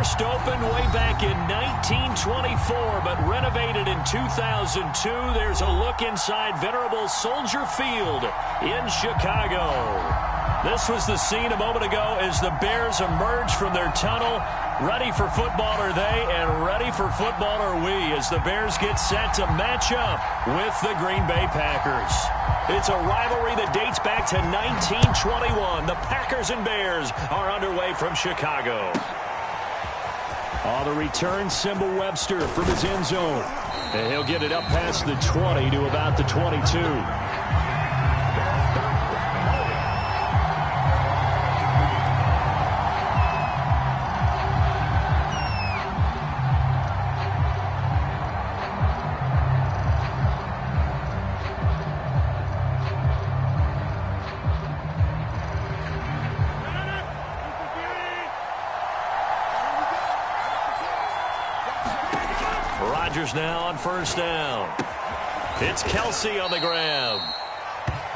First opened way back in 1924, but renovated in 2002. There's a look inside venerable Soldier Field in Chicago. This was the scene a moment ago as the Bears emerge from their tunnel. Ready for football are they, and ready for football are we as the Bears get set to match up with the Green Bay Packers. It's a rivalry that dates back to 1921. The Packers and Bears are underway from Chicago. On the return, Symbol Webster from his end zone. And he'll get it up past the 20 to about the 22. Now on first down. It's Kelsey on the grab.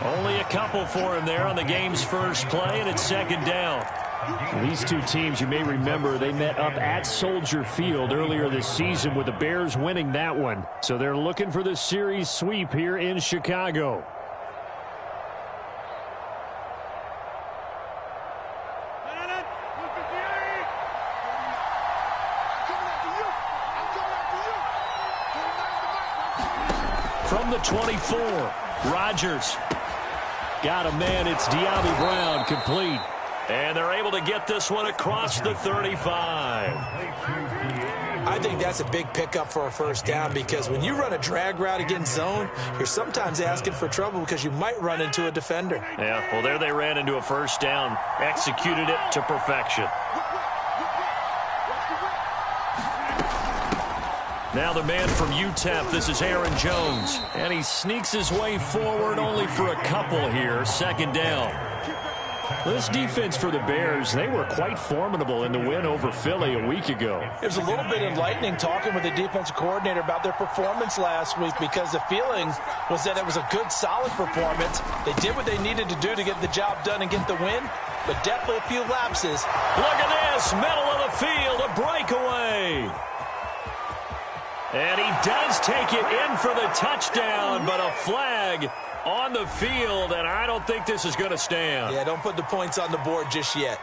Only a couple for him there on the game's first play, and it's second down. These two teams, you may remember, they met up at Soldier Field earlier this season with the Bears winning that one. So they're looking for the series sweep here in Chicago. From the 24, Rodgers. Got a man, it's De'Ami Brown, complete. And they're able to get this one across the 35. I think that's a big pickup for a first down because when you run a drag route against zone, you're sometimes asking for trouble because you might run into a defender. Yeah, well, there they ran into a first down, executed it to perfection. Now the man from UTEP, this is Aaron Jones. And he sneaks his way forward only for a couple here. Second down. This defense for the Bears, they were quite formidable in the win over Philly a week ago. It was a little bit enlightening talking with the defensive coordinator about their performance last week because the feeling was that it was a good, solid performance. They did what they needed to do to get the job done and get the win, but definitely a few lapses. Look at this, middle of the field, a breakaway. And he does take it in for the touchdown, but a flag on the field, and I don't think this is going to stand. Yeah, don't put the points on the board just yet.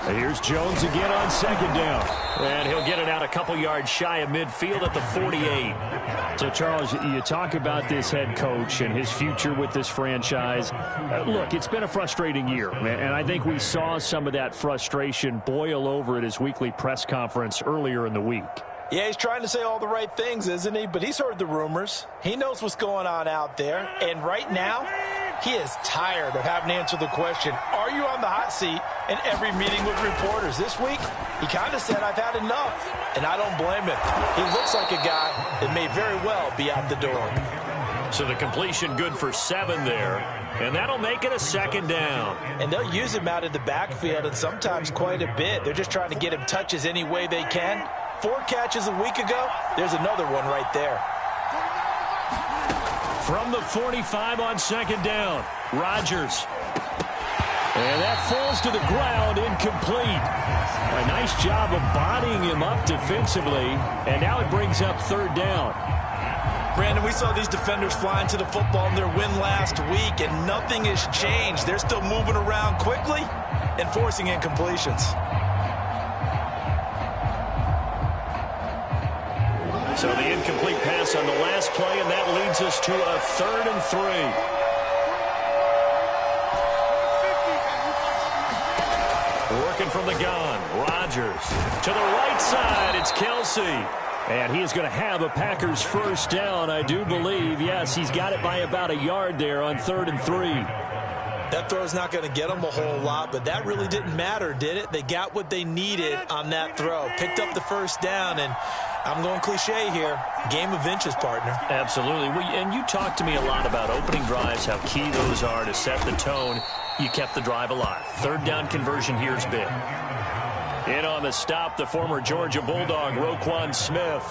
Here's Jones again on second down. And he'll get it out a couple yards shy of midfield at the 48. So, Charles, you talk about this head coach and his future with this franchise. Look, it's been a frustrating year, and I think we saw some of that frustration boil over at his weekly press conference earlier in the week. Yeah, he's trying to say all the right things, isn't he? But he's heard the rumors. He knows what's going on out there. And right now, he is tired of having to answer the question, are you on the hot seat in every meeting with reporters? This week, he kind of said, I've had enough. And I don't blame him. He looks like a guy that may very well be out the door. So the completion good for 7 there. And that'll make it a second down. And they'll use him out of the backfield and sometimes quite a bit. They're just trying to get him touches any way they can. 4 catches a week ago, there's another one right there. From the 45 on second down, Rodgers. And that falls to the ground, incomplete. A nice job of bodying him up defensively, and now it brings up third down. Brandon, we saw these defenders flying to the football in their win last week, and nothing has changed. They're still moving around quickly and forcing incompletions. So the incomplete pass on the last play, and that leads us to a 3rd and 3. Working from the gun, Rodgers. To the right side, it's Kelsey. And he is going to have a Packers first down, I do believe. Yes, he's got it by about a yard there on 3rd and 3. That throw's not going to get them a whole lot, but that really didn't matter, did it? They got what they needed on that throw. Picked up the first down, and I'm going cliche here. Game of inches, partner. Absolutely. And you talked to me a lot about opening drives, how key those are to set the tone. You kept the drive alive. 3rd down conversion here is big. In on the stop, the former Georgia Bulldog, Roquan Smith.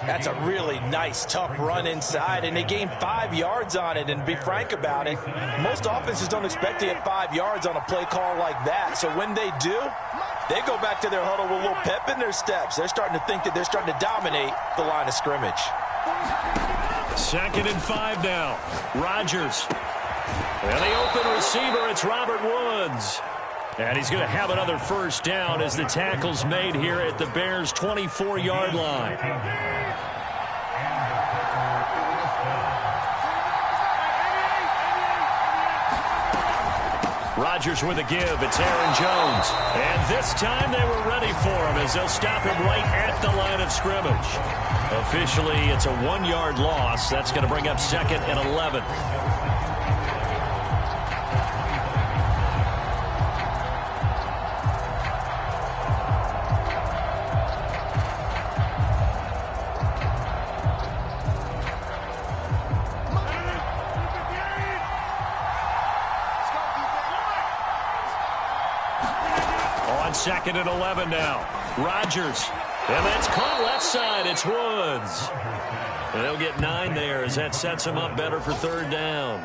That's a really nice, tough run inside, and they gained 5 yards on it. And to be frank about it, most offenses don't expect to get 5 yards on a play call like that. So when they do, they go back to their huddle with a little pep in their steps. They're starting to think that they're starting to dominate the line of scrimmage. 2nd and 5 now. Rodgers. And the open receiver, it's Robert Woods. And he's going to have another first down as the tackle's made here at the Bears' 24-yard line. Rodgers with a give. It's Aaron Jones. And this time they were ready for him as they'll stop him right at the line of scrimmage. Officially, it's a 1-yard loss. That's going to bring up 2nd and 11. On 2nd and 11 now. Rodgers. And that's caught left side. It's Woods. And they'll get 9 there as that sets them up better for 3rd down.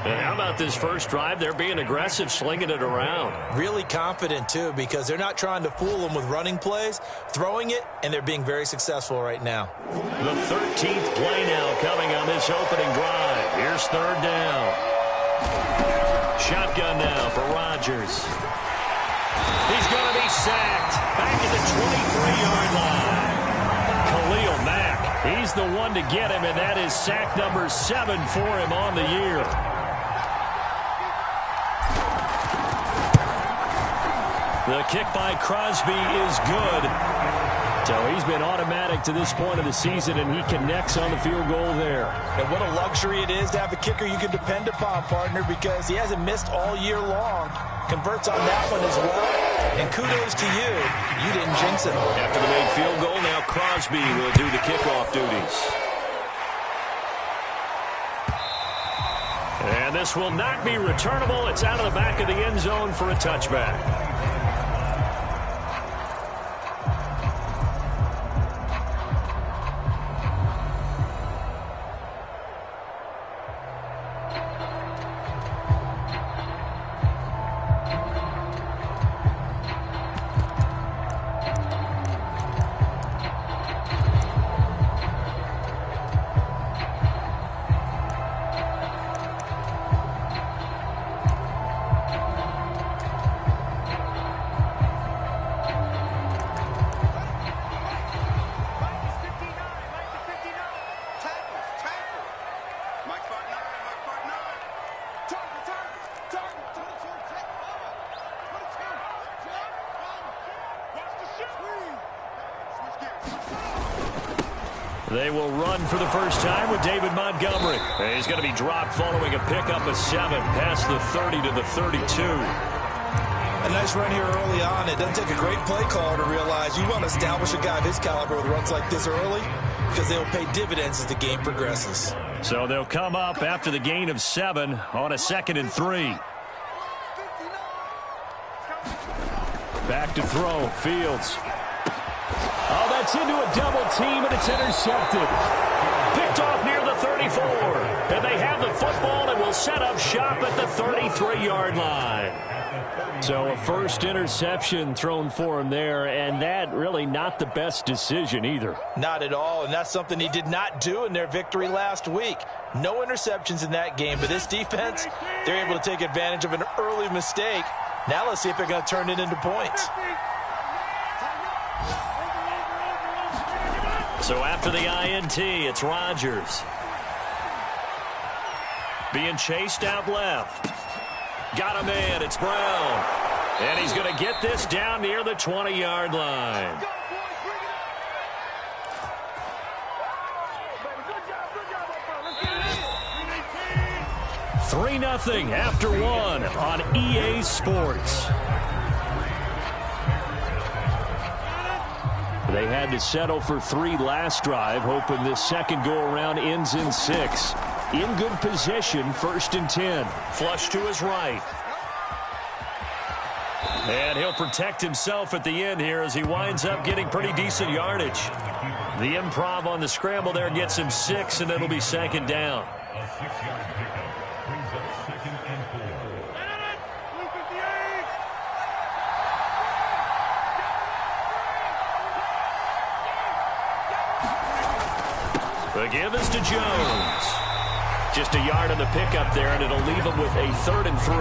And how about this first drive? They're being aggressive, slinging it around. Really confident, too, because they're not trying to fool them with running plays, throwing it, and they're being very successful right now. The 13th play now coming on this opening drive. Here's 3rd down. Shotgun now for Rodgers. He's going to be sacked back at the 23-yard line. Khalil Mack, he's the one to get him, and that is sack number 7 for him on the year. The kick by Crosby is good. So he's been automatic to this point of the season, and he connects on the field goal there. And what a luxury it is to have a kicker you can depend upon, partner, because he hasn't missed all year long. Converts on that one as well. And kudos to you. You didn't jinx him. After the made field goal, now Crosby will do the kickoff duties. And this will not be returnable. It's out of the back of the end zone for a touchback. They will run for the first time with David Montgomery. He's going to be dropped following a pickup of 7 past the 30 to the 32. A nice run here early on. It doesn't take a great play caller to realize you want to establish a guy of his caliber with runs like this early because they'll pay dividends as the game progresses. So they'll come up after the gain of 7 on a 2nd and 3. Back to throw. Fields. Oh, that's into a double team, and it's intercepted. Picked off near the 34. And they have the football and will set up shop at the 33-yard line. So a first interception thrown for him there, and that really not the best decision either. Not at all, and that's something he did not do in their victory last week. No interceptions in that game, but this defense, they're able to take advantage of an early mistake. Now let's see if they're going to turn it into points. So after the INT, it's Rodgers. Being chased out left. Got him in. It's Brown. And he's going to get this down near the 20-yard line. Three 3-0 after 1 on EA Sports. They had to settle for 3 last drive, hoping this second go-around ends in 6. In good position, 1st and 10. Flush to his right. And he'll protect himself at the end here as he winds up getting pretty decent yardage. The improv on the scramble there gets him 6, and it'll be second down. The give is to Jones. Just a yard on the pickup there, and it'll leave him with a 3rd and 3.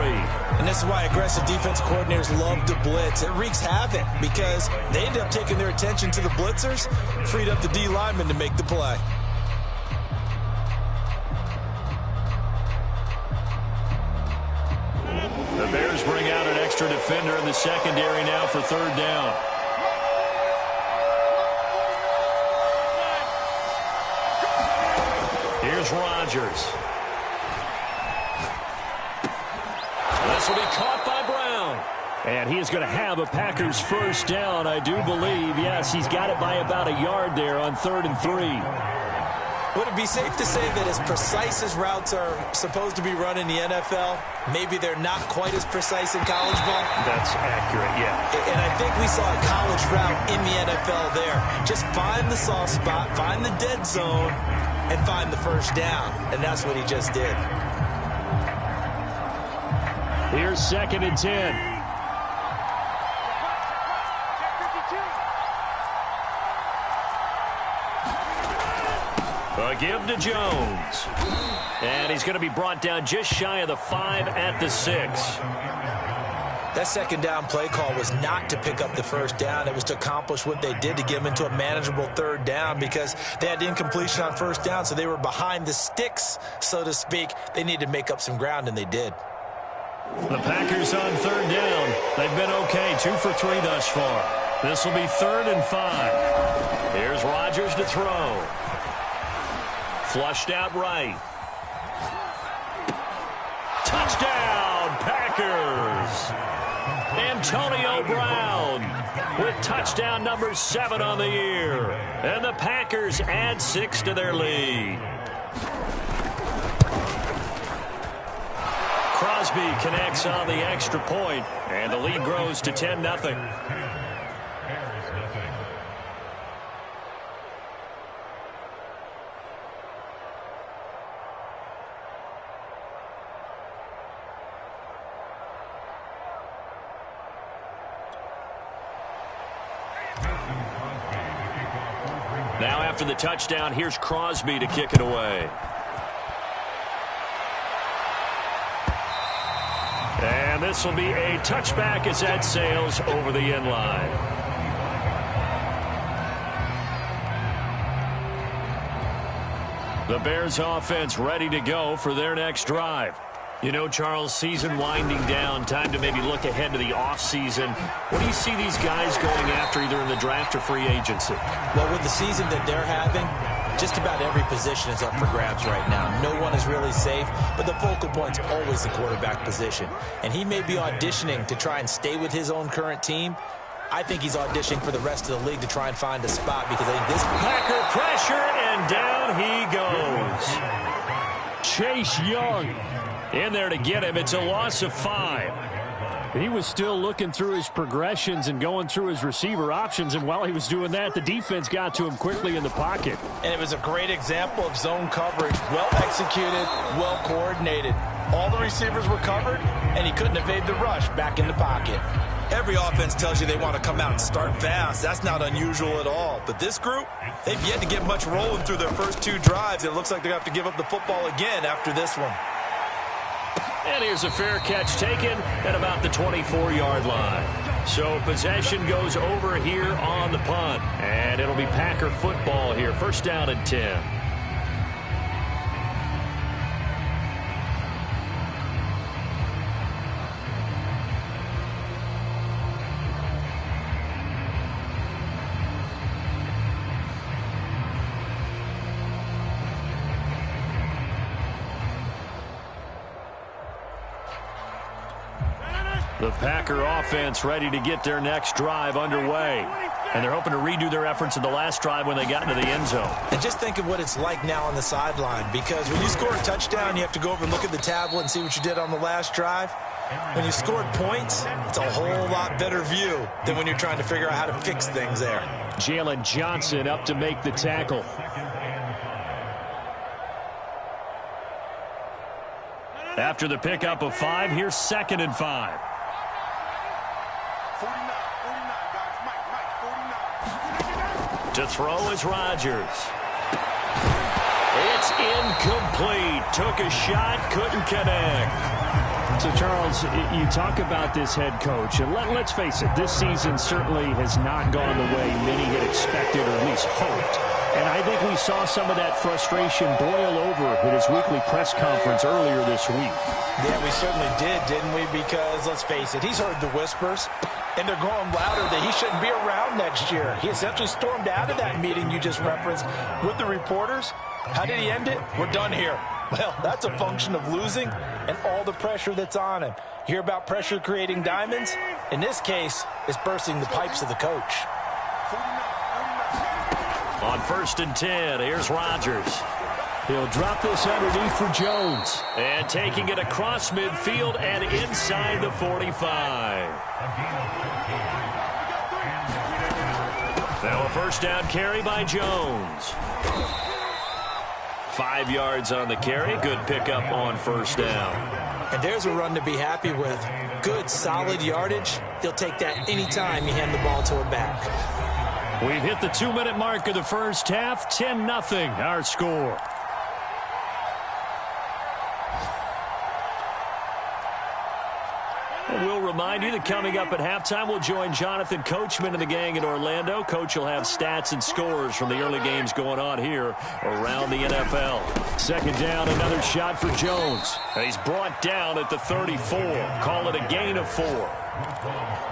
And this is why aggressive defense coordinators love to blitz. It wreaks havoc because they end up taking their attention to the blitzers, freed up the D lineman to make the play. The Bears bring out an extra defender in the secondary now for 3rd down. Here's Rodgers. This will be caught by Brown. And he is going to have a Packers first down, I do believe. Yes, he's got it by about a yard there on 3rd and 3. Would it be safe to say that as precise as routes are supposed to be run in the NFL, maybe they're not quite as precise in college ball? That's accurate, yeah. And I think we saw a college route in the NFL there. Just find the soft spot, find the dead zone, and find the first down. And that's what he just did. Here's 2nd and 10. A give to Jones. And he's going to be brought down just shy of the 5 at the 6. That second down play call was not to pick up the first down. It was to accomplish what they did to get them into a manageable 3rd down because they had incompletion on first down, so they were behind the sticks, so to speak. They needed to make up some ground, and they did. The Packers on 3rd down. They've been okay, 2 for 3 thus far. This will be 3rd and 5. Here's Rodgers to throw. Flushed out right. Touchdown, Packers! Antonio Brown with touchdown number 7 on the year. And the Packers add 6 to their lead. Crosby connects on the extra point, and the lead grows to 10-0. Now after the touchdown, here's Crosby to kick it away. And this will be a touchback as that sails over the end line. The Bears offense ready to go for their next drive. You know, Charles, season winding down, time to maybe look ahead to the offseason. What do you see these guys going after either in the draft or free agency? Well, with the season that they're having, just about every position is up for grabs right now. No one is really safe, but the focal point's always the quarterback position. And he may be auditioning to try and stay with his own current team. I think he's auditioning for the rest of the league to try and find a spot because I think this... Packer pressure, and down he goes. Chase Young in there to get him. It's a loss of 5. He was still looking through his progressions and going through his receiver options, and while he was doing that, the defense got to him quickly in the pocket. And it was a great example of zone coverage. Well executed, well coordinated. All the receivers were covered, and he couldn't evade the rush back in the pocket. Every offense tells you they want to come out and start fast. That's not unusual at all. But this group, they've yet to get much rolling through their first 2 drives. It looks like they're going to have to give up the football again after this one. And here's a fair catch taken at about the 24-yard line. So possession goes over here on the punt. And it'll be Packer football here. First down and 10. The Packer offense ready to get their next drive underway. And they're hoping to redo their efforts in the last drive when they got into the end zone. And just think of what it's like now on the sideline, because when you score a touchdown, you have to go over and look at the tablet and see what you did on the last drive. When you scored points, it's a whole lot better view than when you're trying to figure out how to fix things there. Jalen Johnson up to make the tackle. After the pickup of 5, here's 2nd and 5. To throw is Rodgers. It's incomplete. Took a shot, couldn't connect. So, Charles, you talk about this head coach, and let's face it, this season certainly has not gone the way many had expected or at least hoped. And I think we saw some of that frustration boil over at his weekly press conference earlier this week. Yeah, we certainly did, didn't we? Because, let's face it, he's heard the whispers, and they're growing louder that he shouldn't be around next year. He essentially stormed out of that meeting you just referenced with the reporters. How did he end it? We're done here. Well, that's a function of losing and all the pressure that's on him. You hear about pressure creating diamonds? In this case, it's bursting the pipes of the coach. On 1st and 10, here's Rodgers. He'll drop this underneath for Jones. And taking it across midfield and inside the 45. Now a 1st down carry by Jones. 5 yards on the carry. Good pickup on 1st down. And there's a run to be happy with. Good, solid yardage. He'll take that anytime you hand the ball to a back. We've hit the 2-minute mark of the first half. 10-0 our score. We'll remind you that coming up at halftime, we'll join Jonathan Coachman and the gang in Orlando. Coach will have stats and scores from the early games going on here around the NFL. 2nd down, another shot for Jones. And he's brought down at the 34. Call it a gain of 4.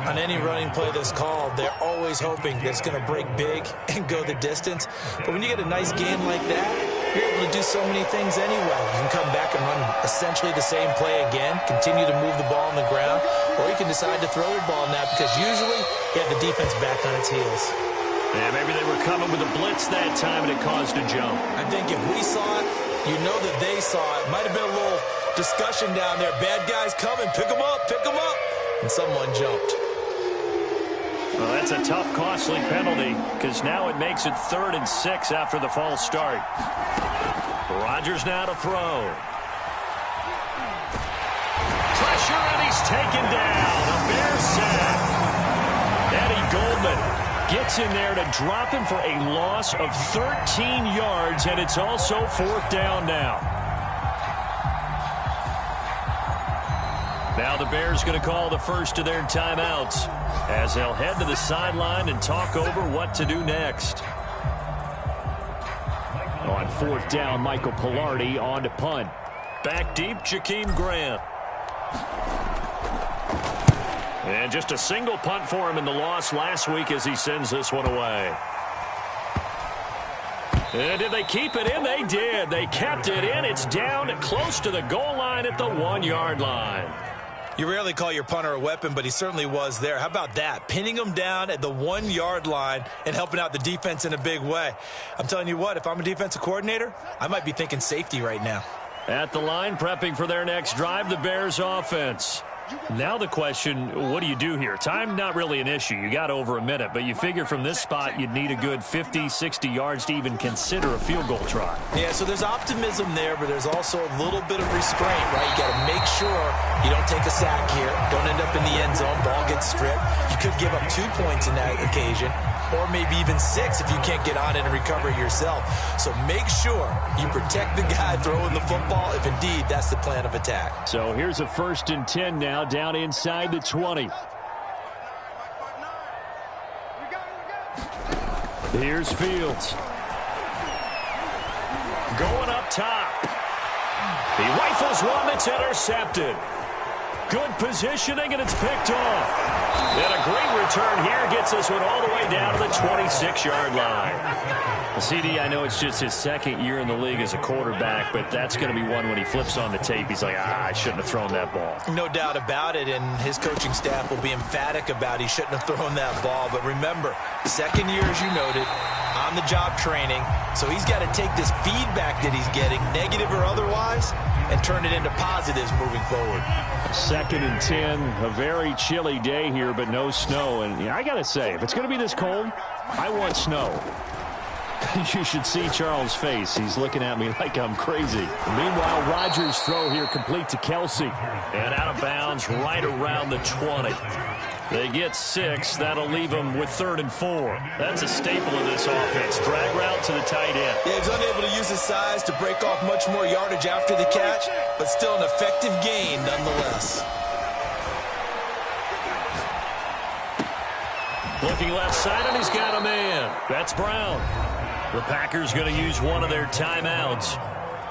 On any running play that's called, they're always hoping that it's going to break big and go the distance. But when you get a nice gain like that, you're able to do so many things anyway. You can come back and run essentially the same play again, continue to move the ball on the ground, or you can decide to throw the ball now because usually you have the defense back on its heels. Yeah, maybe they were coming with a blitz that time and it caused a jump. I think if we saw it, you know that they saw it. Might have been a little discussion down there. Bad guys coming. Pick them up. Pick them up. And someone jumped. Well, that's a tough, costly penalty because now it makes it 3rd and 6 after the false start. Rodgers now to throw. Pressure, and he's taken down. A Bear sack. Eddie Goldman gets in there to drop him for a loss of 13 yards, and it's also 4th down now. Now the Bears going to call the first of their timeouts as they'll head to the sideline and talk over what to do next. On 4th down, Michael Pilardi on to punt. Back deep, Jakeem Grant. And just a single punt for him in the loss last week as he sends this one away. And did they keep it in? They did. They kept it in. It's down close to the goal line at the 1-yard line. You rarely call your punter a weapon, but he certainly was there. How about that? Pinning him down at the 1-yard line and helping out the defense in a big way. I'm telling you what, if I'm a defensive coordinator, I might be thinking safety right now. At the line, prepping for their next drive, the Bears offense. Now the question, what do you do here? Time, not really an issue. You got over a minute, but you figure from this spot you'd need a good 50, 60 yards to even consider a field goal try. Yeah, so there's optimism there, but there's also a little bit of restraint, right? You got to make sure you don't take a sack here. Don't end up in the end zone. Ball gets stripped. You could give up 2 points in that occasion, or maybe even 6 if you can't get on it and recover it yourself. So make sure you protect the guy throwing the football if indeed that's the plan of attack. So here's a 1st and 10 now down inside the 20. Here's Fields. Going up top. He rifles one that's intercepted. Good positioning, and it's picked off. And a great return here gets this one all the way down to the 26-yard line. CD, I know it's just his 2nd year in the league as a quarterback, but that's going to be one when he flips on the tape. He's like, I shouldn't have thrown that ball. No doubt about it, and his coaching staff will be emphatic about he shouldn't have thrown that ball. But remember, 2nd year, as you noted, on-the-job training, so he's got to take this feedback that he's getting, negative or otherwise, and turn it into positives moving forward. 2nd and 10, a very chilly day here, but no snow. And I got to say, if it's going to be this cold, I want snow. You should see Charles' face. He's looking at me like I'm crazy. Meanwhile, Rodgers' throw here complete to Kelsey. And out of bounds right around the 20. They get 6. That'll leave them with 3rd and 4. That's a staple of this offense. Drag route to the tight end. Yeah, he's unable to use his size to break off much more yardage after the catch, but still an effective gain nonetheless. Looking left side, and he's got a man. That's Brown. The Packers going to use one of their timeouts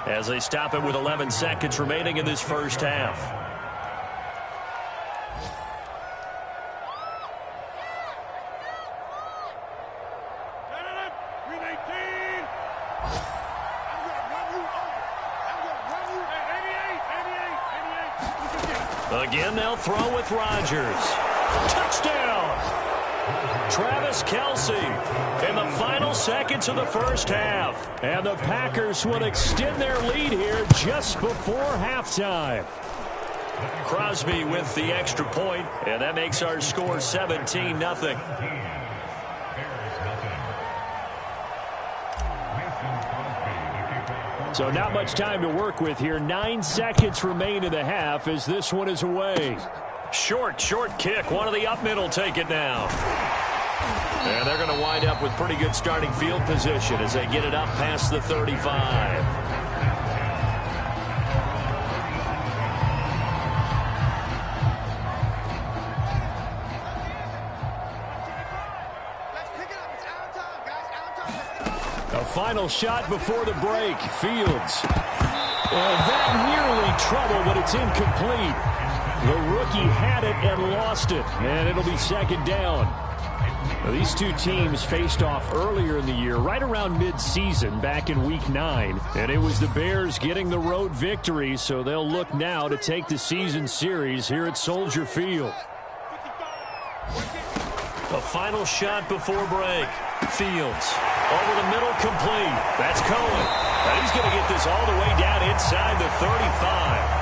as they stop it with 11 seconds remaining in this first half. Again, they'll throw with Rodgers. Touchdown! Travis Kelsey in the final seconds of the first half. And the Packers will extend their lead here just before halftime. Crosby with the extra point, and that makes our score 17-0. So not much time to work with here. 9 seconds remain in the half as this one is away. Short kick. One of the up middle take it now. And they're going to wind up with pretty good starting field position as they get it up past the 35. A final shot before the break. Fields. Well, that nearly trouble, but it's incomplete. The rookie had it and lost it, and it'll be 2nd down. Now, these two teams faced off earlier in the year, right around mid-season, back in Week 9. And it was the Bears getting the road victory, so they'll look now to take the season series here at Soldier Field. A final shot before break. Fields. Over the middle, complete. That's Cohen. And he's going to get this all the way down inside the 35.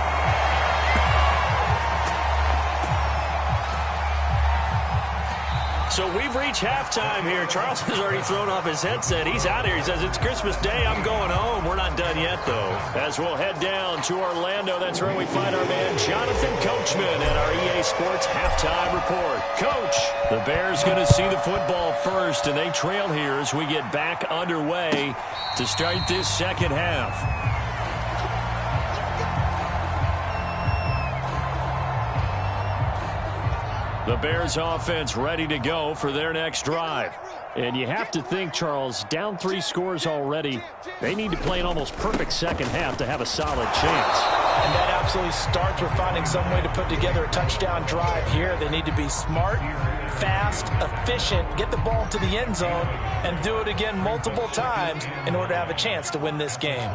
So we've reached halftime here. Charles has already thrown off his headset. He's out here. He says, it's Christmas Day. I'm going home. We're not done yet, though. As we'll head down to Orlando, that's where we find our man Jonathan Coachman at our EA Sports Halftime Report. Coach, the Bears going to see the football first, and they trail here as we get back underway to start this second half. The Bears offense ready to go for their next drive. And you have to think, Charles, down 3 scores already. They need to play an almost perfect second half to have a solid chance. And that absolutely starts with finding some way to put together a touchdown drive here. They need to be smart, fast, efficient, get the ball to the end zone, and do it again multiple times in order to have a chance to win this game.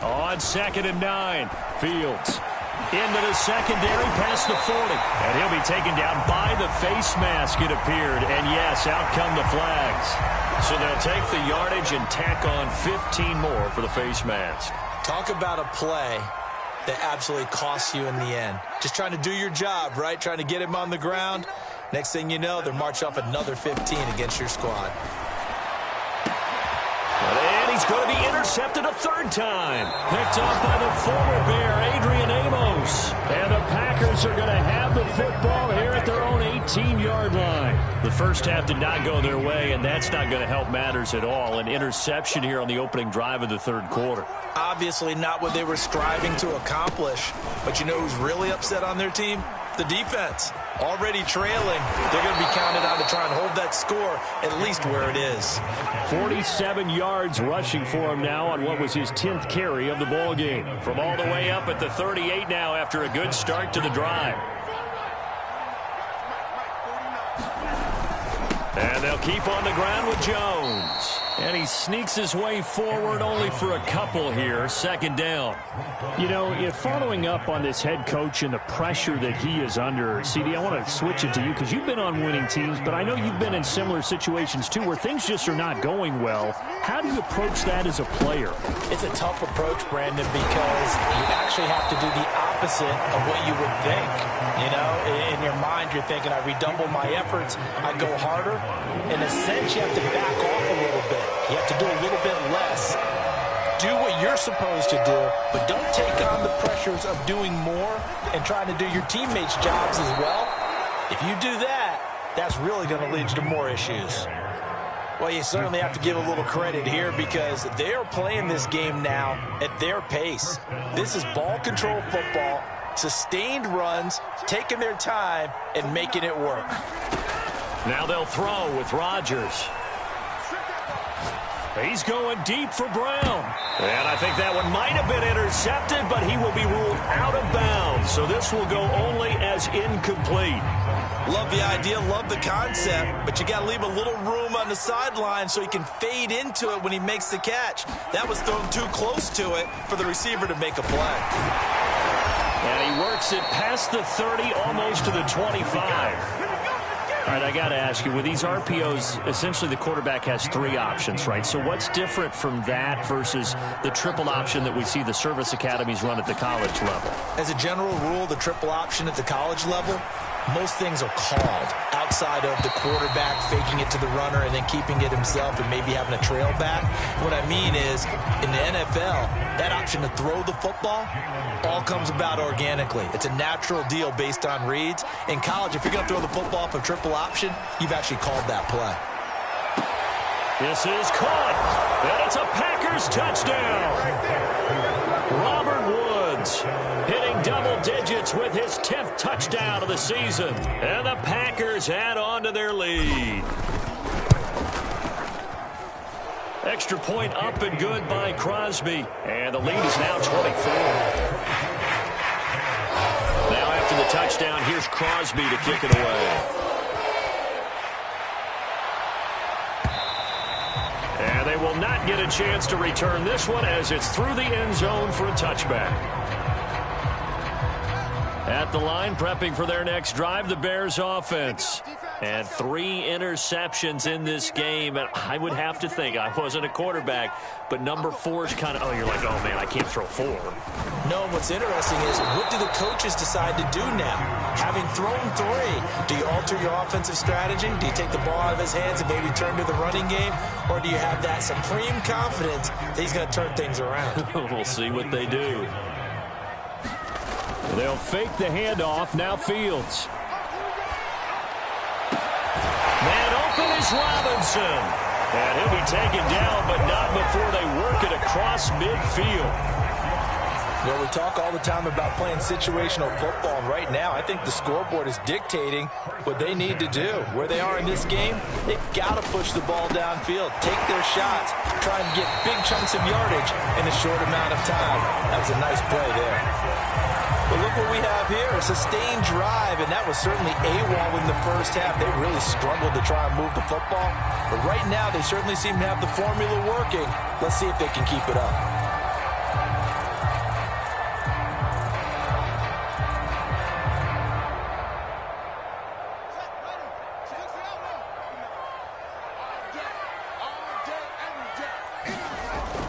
On 2nd and 9, Fields. Into the secondary past the 40. And he'll be taken down by the face mask, it appeared. And yes, out come the flags. So they'll take the yardage and tack on 15 more for the face mask. Talk about a play that absolutely costs you in the end. Just trying to do your job, right? Trying to get him on the ground. Next thing you know, they're march off another 15 against your squad. And he's going to be intercepted a 3rd time. Picked off by the former Bear, Adrian Amos. And the Packers are going to have the football here at their own 18-yard line. The first half did not go their way, and that's not going to help matters at all. An interception here on the opening drive of the 3rd quarter. Obviously not what they were striving to accomplish. But you know who's really upset on their team? The defense. Already trailing. They're going to be counted on to try and hold that score at least where it is. 47 yards rushing for him now on what was his 10th carry of the ball game. From all the way up at the 38 now after a good start to the drive. And they'll keep on the ground with Jones. And he sneaks his way forward only for a couple here. Second down. You know, following up on this head coach and the pressure that he is under, CD, I want to switch it to you because you've been on winning teams, but I know you've been in similar situations too where things just are not going well. How do you approach that as a player? It's a tough approach, Brandon, because you actually have to do the opposite of what you would think. You know, in your mind, you're thinking, I redouble my efforts, I go harder. In a sense, you have to back off a little bit. You have to do a little bit less. Do what you're supposed to do, but don't take on the pressures of doing more and trying to do your teammates' jobs as well. If you do that, that's really going to lead you to more issues. Well, you certainly have to give a little credit here because they are playing this game now at their pace. This is ball control football, sustained runs, taking their time, and making it work. Now they'll throw with Rodgers. He's going deep for Brown. And I think that one might have been intercepted, but he will be ruled out of bounds. So this will go only as incomplete. Love the idea, love the concept, but you got to leave a little room on the sideline so he can fade into it when he makes the catch. That was thrown too close to it for the receiver to make a play. And he works it past the 30, almost to the 25. All right, I got to ask you, with these RPOs, essentially the quarterback has three options, right? So what's different from that versus the triple option that we see the service academies run at the college level? As a general rule, the triple option at the college level, most things are called outside of the quarterback faking it to the runner and then keeping it himself and maybe having a trail back. What I mean is, in the NFL, that option to throw the football all comes about organically. It's a natural deal based on reads. In college, if you're going to throw the football off a triple option, you've actually called that play. This is caught, and it's a Packers touchdown. Robert Woods hitting double digits with his 10th touchdown of the season. And the Packers add on to their lead. Extra point up and good by Crosby. And the lead is now 24. Now after the touchdown, here's Crosby to kick it away. And they will not get a chance to return this one as it's through the end zone for a touchback. At the line, prepping for their next drive, the Bears offense. And 3 interceptions in this game. And I would have to think, I wasn't a quarterback, but number 4 is kind of, oh, you're like, oh, man, I can't throw 4. No, what's interesting is, what do the coaches decide to do now? Having thrown 3, do you alter your offensive strategy? Do you take the ball out of his hands and maybe turn to the running game? Or do you have that supreme confidence that he's going to turn things around? We'll see what they do. They'll fake the handoff. Now Fields. Man open is Robinson. And he'll be taken down, but not before they work it across midfield. Well, we talk all the time about playing situational football, and right now I think the scoreboard is dictating what they need to do. Where they are in this game, they've got to push the ball downfield, take their shots, try and get big chunks of yardage in a short amount of time. That was a nice play there. But look what we have here, a sustained drive, and that was certainly AWOL in the first half. They really struggled to try and move the football. But right now, they certainly seem to have the formula working. Let's see if they can keep it up.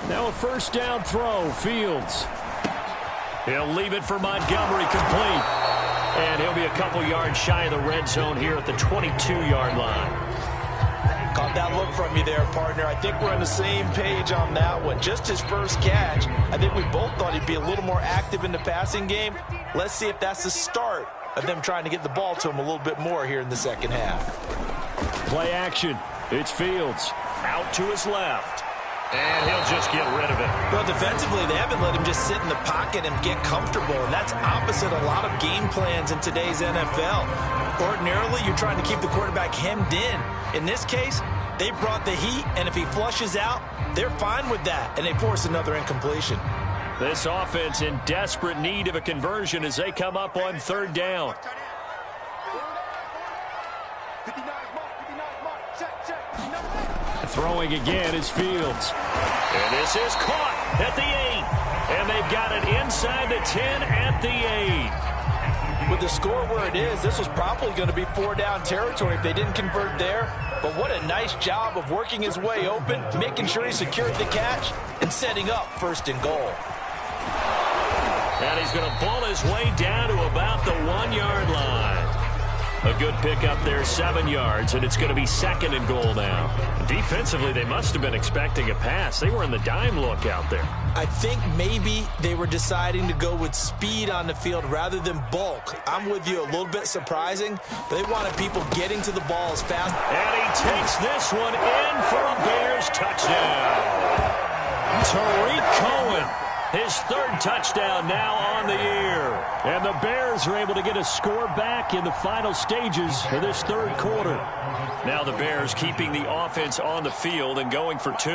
Now a first down throw, Fields. He'll leave it for Montgomery, complete. And he'll be a couple yards shy of the red zone here at the 22-yard line. Caught that look from you there, partner. I think we're on the same page on that one. Just his first catch. I think we both thought he'd be a little more active in the passing game. Let's see if that's the start of them trying to get the ball to him a little bit more here in the second half. Play action. It's Fields. Out to his left. And he'll just get rid of it. Well, defensively, they haven't let him just sit in the pocket and get comfortable, and that's opposite a lot of game plans in today's NFL. Ordinarily, you're trying to keep the quarterback hemmed in. In this case, they brought the heat, and if he flushes out, they're fine with that, and they force another incompletion. This offense in desperate need of a conversion as they come up on third down. Throwing again is Fields. And this is caught at the 8. And they've got it inside the 10 at the 8. With the score where it is, this was probably going to be 4-down territory if they didn't convert there. But what a nice job of working his way open, making sure he secured the catch, and setting up 1st and goal. And he's going to ball his way down to about the 1-yard line. A good pickup there, 7 yards, and it's going to be 2nd and goal now. Defensively, they must have been expecting a pass. They were in the dime look out there. I think maybe they were deciding to go with speed on the field rather than bulk. I'm with you, a little bit surprising. They wanted people getting to the ball as fast. And he takes this one in for a Bears touchdown. Tariq Cohen, his 3rd touchdown now on the year. And the Bears are able to get a score back in the final stages of this 3rd quarter. Now the Bears keeping the offense on the field and going for 2.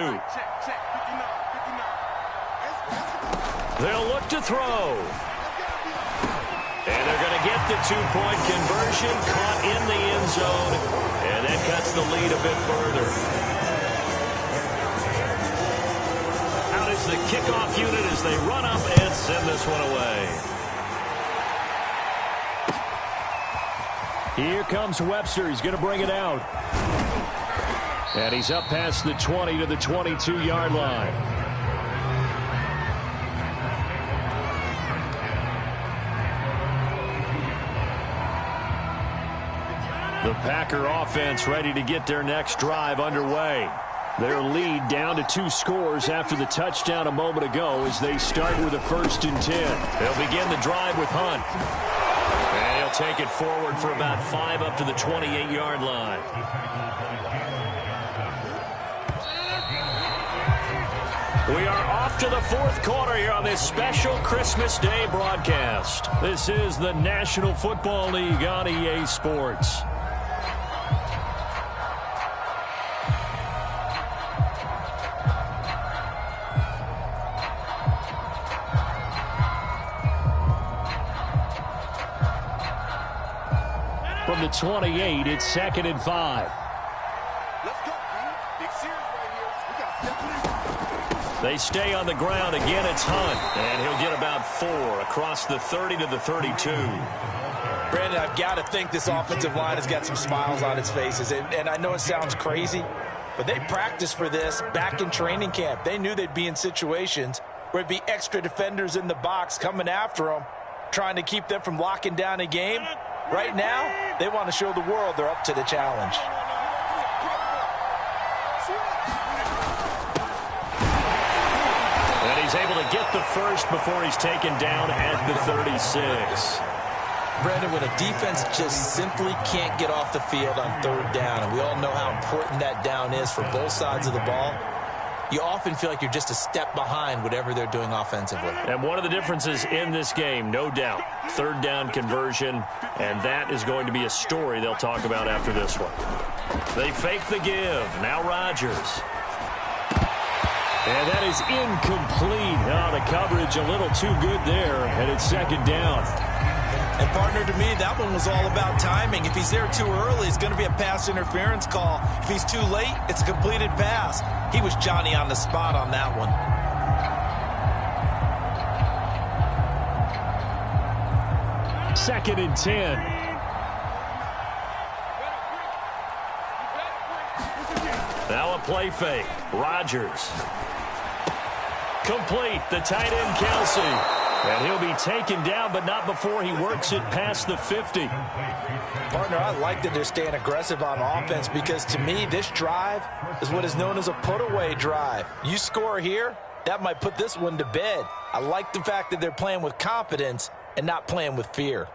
They'll look to throw. And they're going to get the 2-point conversion, caught in the end zone, and that cuts the lead a bit further. Out is the kickoff unit as they run up and send this one away. Here comes Webster. He's going to bring it out. And he's up past the 20 to the 22-yard line. The Packer offense ready to get their next drive underway. Their lead down to 2 scores after the touchdown a moment ago as they start with a 1st and 10. They'll begin the drive with Hunt. And he'll take it forward for about 5 up to the 28-yard line. We are off to the 4th quarter here on this special Christmas Day broadcast. This is the National Football League on EA Sports. From the 28, it's 2nd and 5. They stay on the ground. Again, it's Hunt. And he'll get about 4 across the 30 to the 32. Brandon, I've got to think this offensive line has got some smiles on its faces. And I know it sounds crazy, but they practiced for this back in training camp. They knew they'd be in situations where it'd be extra defenders in the box coming after them, trying to keep them from locking down a game. Right now, they want to show the world they're up to the challenge. And he's able to get the 1st before he's taken down at the 36. Brandon, when a defense just simply can't get off the field on 3rd down, and we all know how important that down is for both sides of the ball, you often feel like you're just a step behind whatever they're doing offensively. And one of the differences in this game, no doubt, 3rd down conversion, and that is going to be a story they'll talk about after this one. They fake the give. Now Rodgers. And that is incomplete. Oh, the coverage a little too good there, and it's 2nd down. And, partner, to me, that one was all about timing. If he's there too early, it's going to be a pass interference call. If he's too late, it's a completed pass. He was Johnny on the spot on that one. Second and 10. Now a play fake. Rodgers. Complete. The tight end, Kelsey. And he'll be taken down, but not before he works it past the 50. Partner, I like that they're staying aggressive on offense because, to me, this drive is what is known as a put-away drive. You score here, that might put this one to bed. I like the fact that they're playing with confidence and not playing with fear.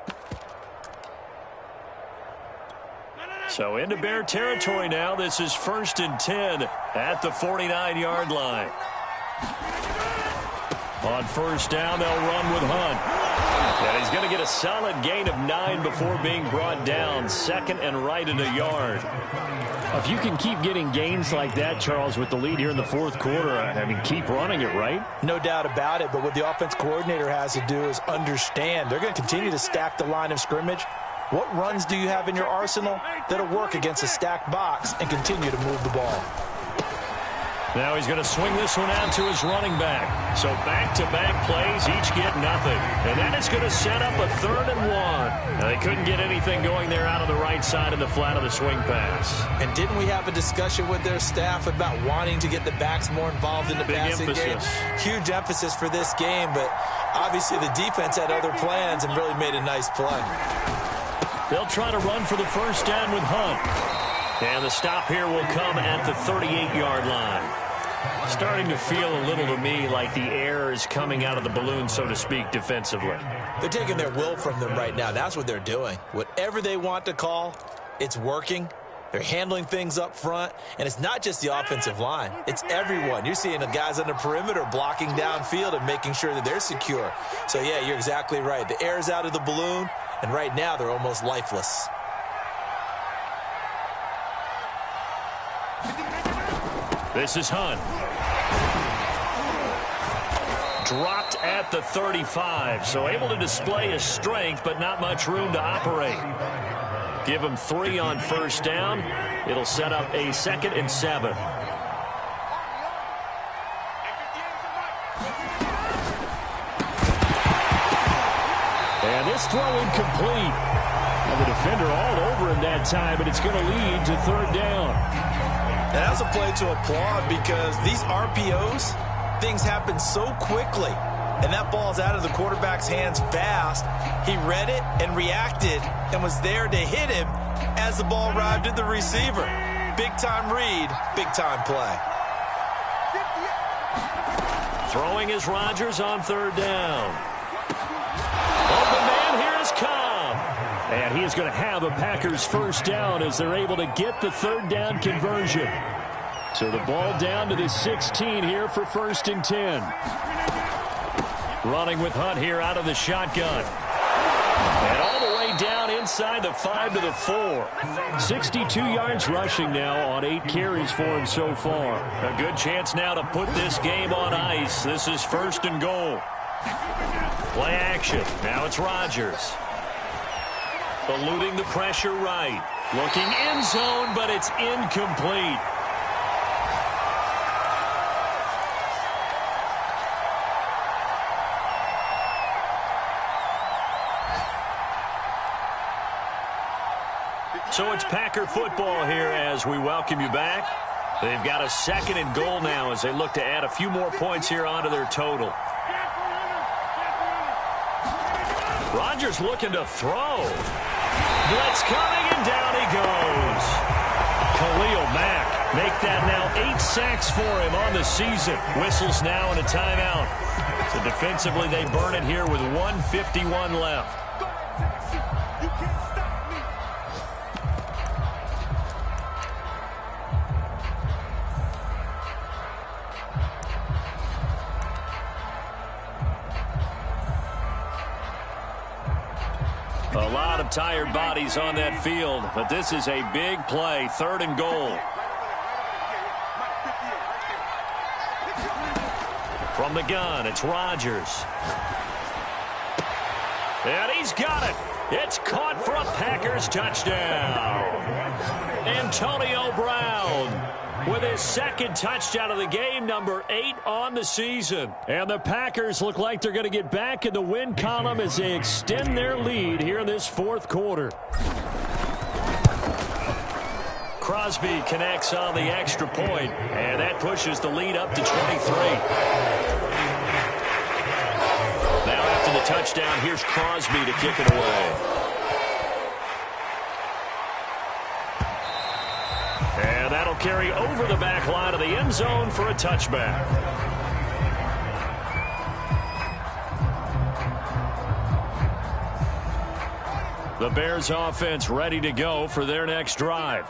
So into Bear territory now. This is 1st and 10 at the 49-yard line. On 1st down, they'll run with Hunt. And he's going to get a solid gain of 9 before being brought down. 2nd and right at a yard. If you can keep getting gains like that, Charles, with the lead here in the 4th quarter, I mean, keep running it, right? No doubt about it, but what the offense coordinator has to do is understand they're going to continue to stack the line of scrimmage. What runs do you have in your arsenal that'll work against a stacked box and continue to move the ball? Now he's going to swing this one out to his running back. So back-to-back plays, each get nothing. And that is going to set up a 3rd and 1. Now, they couldn't get anything going there out of the right side of the flat of the swing pass. And didn't we have a discussion with their staff about wanting to get the backs more involved in the passing game? Huge emphasis for this game, but obviously the defense had other plans and really made a nice play. They'll try to run for the first down with Hunt. And the stop here will come at the 38-yard line. Starting to feel a little to me like the air is coming out of the balloon, so to speak, defensively. They're taking their will from them right now. That's what they're doing. Whatever they want to call, it's working. They're handling things up front, and it's not just the offensive line. It's everyone. You're seeing the guys on the perimeter blocking downfield and making sure that they're secure. So, yeah, you're exactly right. The air's out of the balloon, and right now they're almost lifeless. This is Hunt. Dropped at the 35, so able to display his strength, but not much room to operate. Give him 3 on first down. It'll set up a 2nd and 7. And this throw incomplete. And the defender all over him that time, but it's going to lead to 3rd down. And that's a play to applaud because these RPOs, things happen so quickly. And that ball's out of the quarterback's hands fast. He read it and reacted and was there to hit him as the ball arrived at the receiver. Big-time read, big-time play. Throwing is Rodgers on 3rd down. Open man here is Cobb. And he is going to have a Packers first down as they're able to get the 3rd down conversion. So the ball down to the 16 here for 1st and 10. Running with Hunt here out of the shotgun. And all the way down inside the 5 to the 4. 62 yards rushing now on 8 carries for him so far. A good chance now to put this game on ice. This is 1st and goal. Play action. Now it's Rodgers. Eluding the pressure right. Looking end zone, but it's incomplete. So it's Packer football here as we welcome you back. They've got a 2nd and goal now as they look to add a few more points here onto their total. Rodgers looking to throw. Blitz coming, and down he goes. Khalil Mack make that now 8 sacks for him on the season. Whistles now and a timeout. So defensively they burn it here with 1:51 left. A lot of tired bodies on that field, but this is a big play, 3rd and goal. From the gun, it's Rodgers. And he's got it. It's caught for a Packers touchdown. Antonio Brown with his 2nd touchdown of the game, number 8 on the season. And the Packers look like they're going to get back in the win column as they extend their lead here in this 4th quarter. Crosby connects on the extra point, and that pushes the lead up to 23. Now after the touchdown, here's Crosby to kick it away. And that'll carry over the back line of the end zone for a touchback. The Bears offense ready to go for their next drive.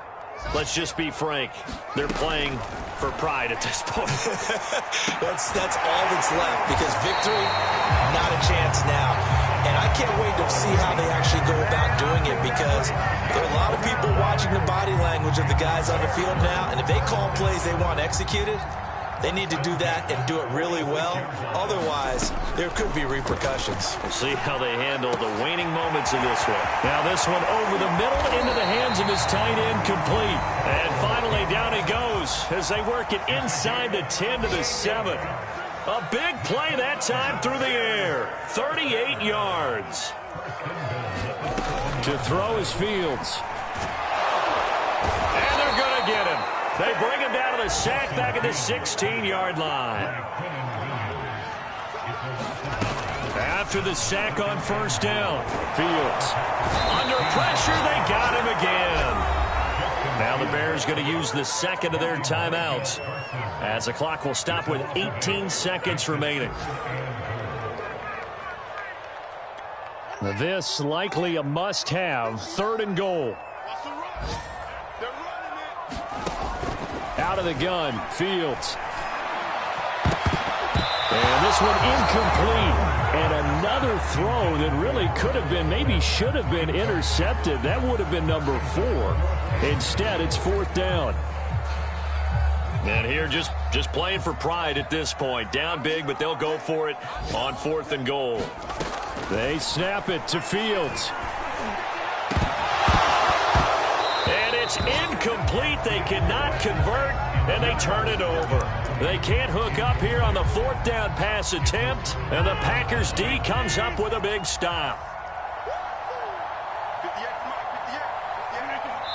Let's just be frank. They're playing for pride at this point. That's all that's left because victory, not a chance now. And I can't wait to see how they actually go about doing it because there are a lot of people watching the body language of the guys on the field now. And if they call plays they want executed, They need to do that and do it really well. Otherwise, there could be repercussions. We'll see how they handle the waning moments in this one. Now this one over the middle into the hands of his tight end, complete. And finally down he goes as they work it inside the 10 to the 7. A big play that time through the air. 38 yards. To throw is Fields. And they're going to get him. They bring him down to the sack back at the 16-yard line. After the sack on first down, Fields. Under pressure, they got him again. Now the Bears going to use the second of their timeouts as the clock will stop with 18 seconds remaining. This likely a must-have, 3rd and goal. Out of the gun, Fields. And this one incomplete. And another throw that really could have been, maybe should have been intercepted. That would have been number 4. Instead, it's 4th down. And here just playing for pride at this point. Down big, but they'll go for it on 4th and goal. They snap it to Fields. And it's incomplete. They cannot convert, and they turn it over. They can't hook up here on the 4th down pass attempt, and the Packers D comes up with a big stop.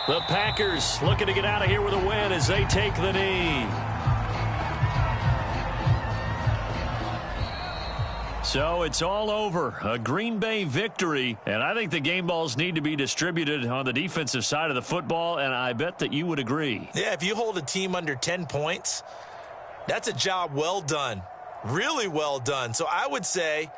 The Packers looking to get out of here with a win as they take the knee. So it's all over. A Green Bay victory. And I think the game balls need to be distributed on the defensive side of the football, and I bet that you would agree. Yeah, if you hold a team under 10 points, that's a job well done. Really well done. So I would say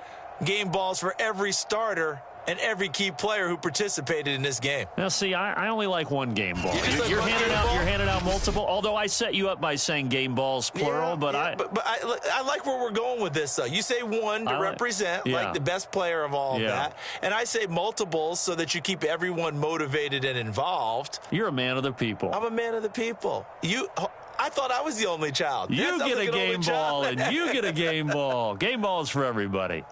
game balls for every starter and every key player who participated in this game. Now, see, I only like one game ball. You're handing out multiple. Although I set you up by saying game balls plural, yeah, but yeah, I like where we're going with this. Though you say one to represent like the best player of all of that, and I say multiples so that you keep everyone motivated and involved. You're a man of the people. I'm a man of the people. I thought I was the only child. You get a game ball, and you get a game ball. Game balls for everybody.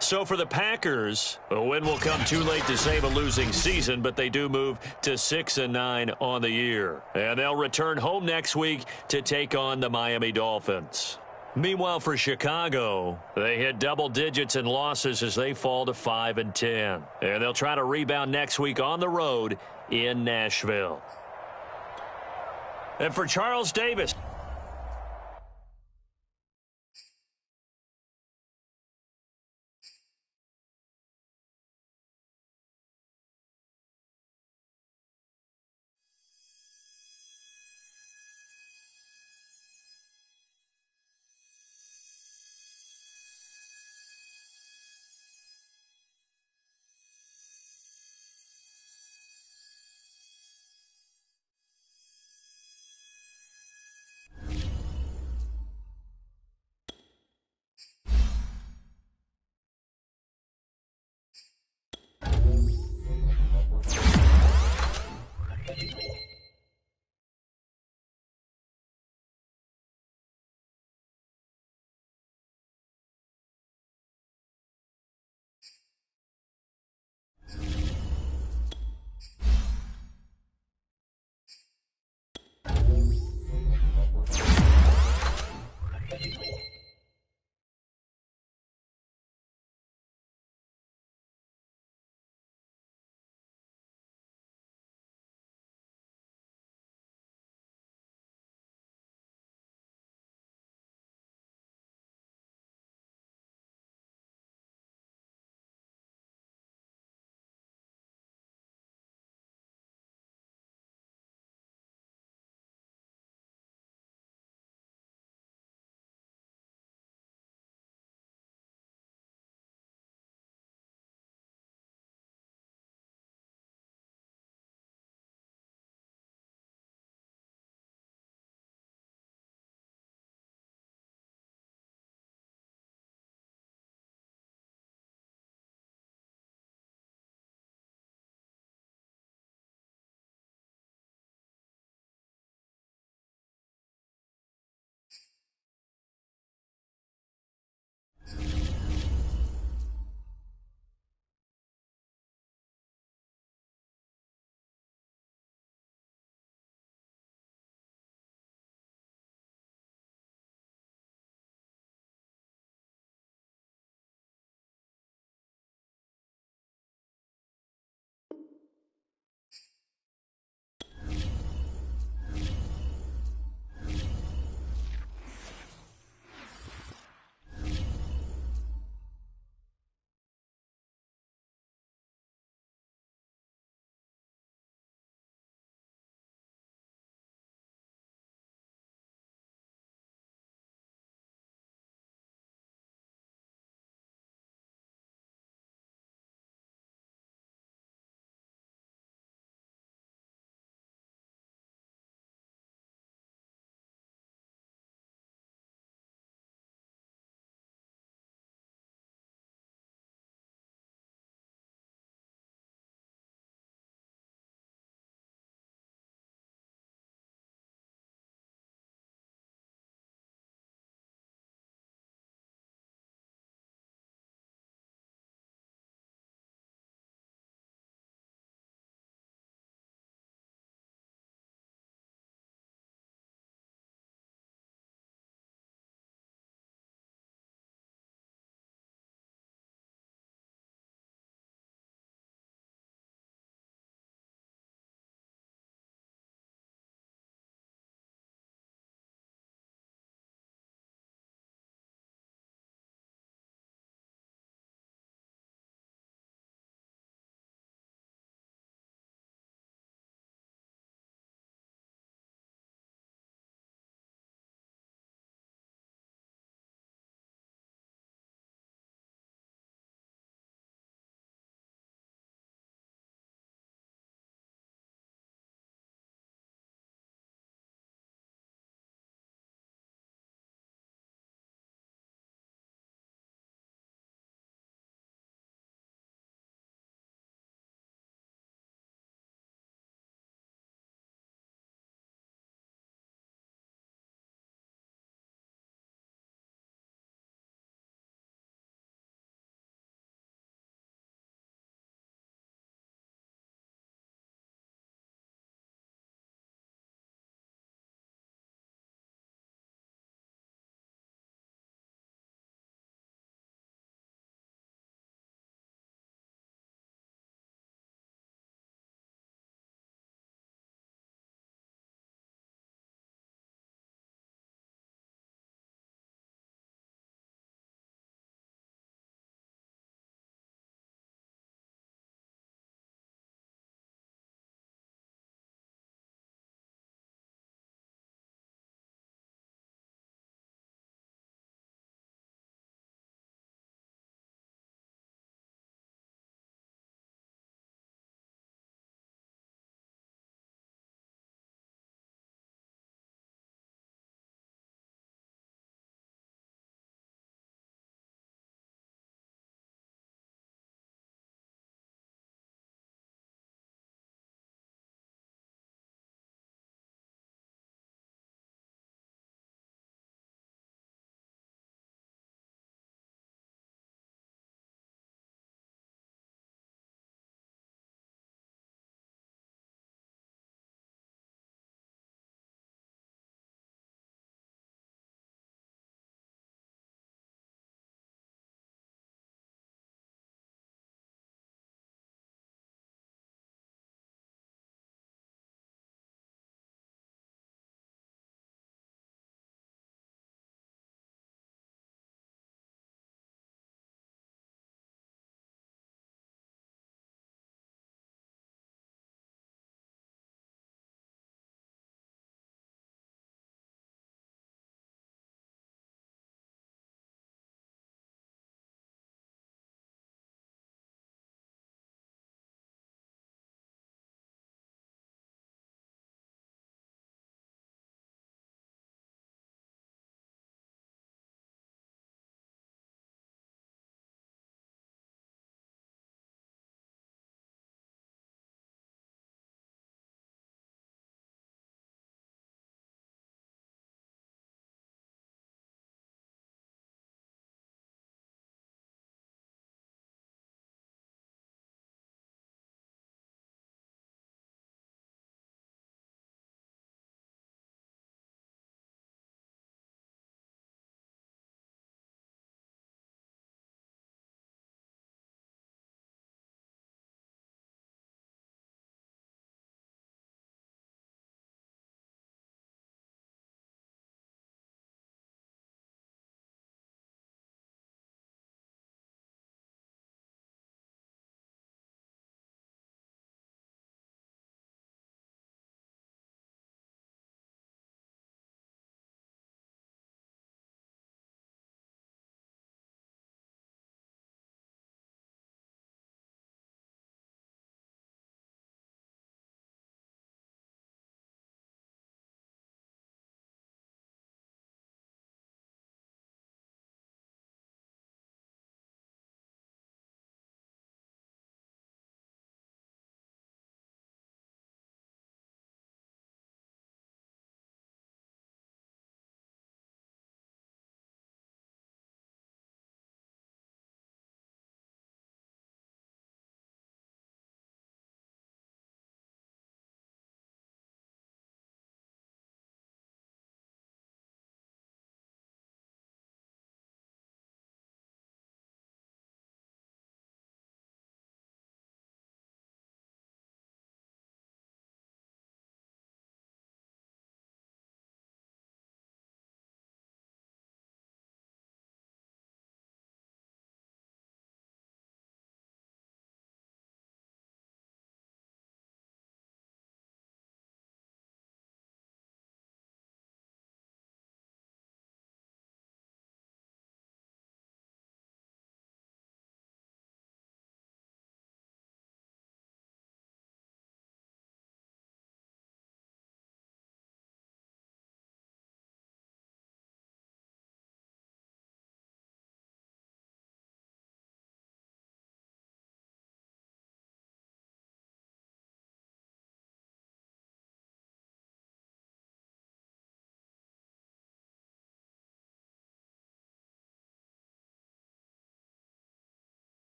So for the Packers, a win will come too late to save a losing season, but they do move to 6-9 on the year. And they'll return home next week to take on the Miami Dolphins. Meanwhile, for Chicago, they hit double digits in losses as they fall to 5-10. And they'll try to rebound next week on the road in Nashville. And for Charles Davis,